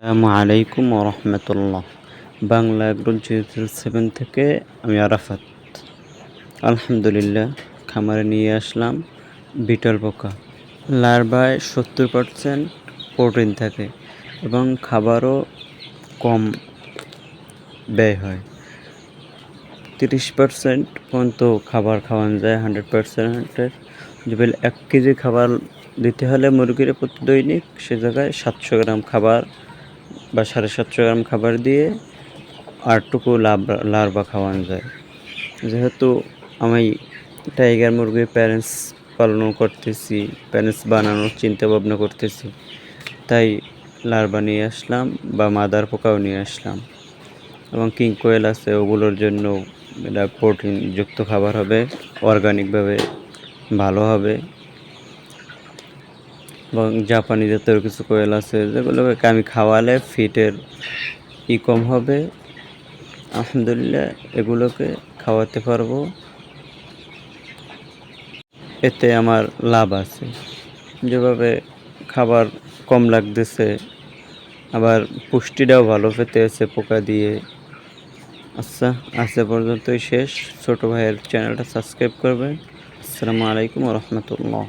আসসালামু আলাইকুম রহমতুল্লাহ। বাংলা এগ্রো 007 থেকে আমি আরাফাত। আলহামদুলিল্লাহ, খামারে নিয়ে আসলাম বিটল পোকা। লার্ভায় 70% প্রোটিন থাকে এবং খাবারও কম ব্যয় হয়। 30% পর্যন্ত খাবার খাওয়ানো যায় 100%-এর। যদি 1 কেজি খাবার দিতে হলে মুরগির প্রতি দৈনিক, সে জায়গায় 700 গ্রাম খাবার বা 750 গ্রাম খাবার দিয়ে আরটুকু লার্ভা খাওয়ানো যায়। যেহেতু আমি টাইগার মুরগির প্যারেন্টস পালনও করতেছি, প্যারেন্টস বানানোর চিন্তা ভাবনা করতেছি, তাই লার্ভা নিয়ে আসলাম বা মাদার পোকাও নিয়ে আসলাম। এবং কিং কোয়েল আছে, ওগুলোর জন্য এটা প্রোটিনযুক্ত খাবার হবে, অর্গানিকভাবে ভালো হবে। এবং জাপানি জাতের কিছু কোয়েল আছে যেগুলোকে আমি খাওয়ালে ফিটের কম হবে। আলহামদুলিল্লাহ, এগুলোকে খাওয়াতে পারবো, এতে আমার লাভ আছে। যেভাবে খাবার কম লাগতেছে, আবার পুষ্টিটাও ভালো পেতে আছে পোকা দিয়ে। আচ্ছা, আজ পর্যন্তই শেষ। ছোট ভাইয়ের চ্যানেলটা সাবস্ক্রাইব করবেন। আসসালামু আলাইকুম রহমতুল্লাহ।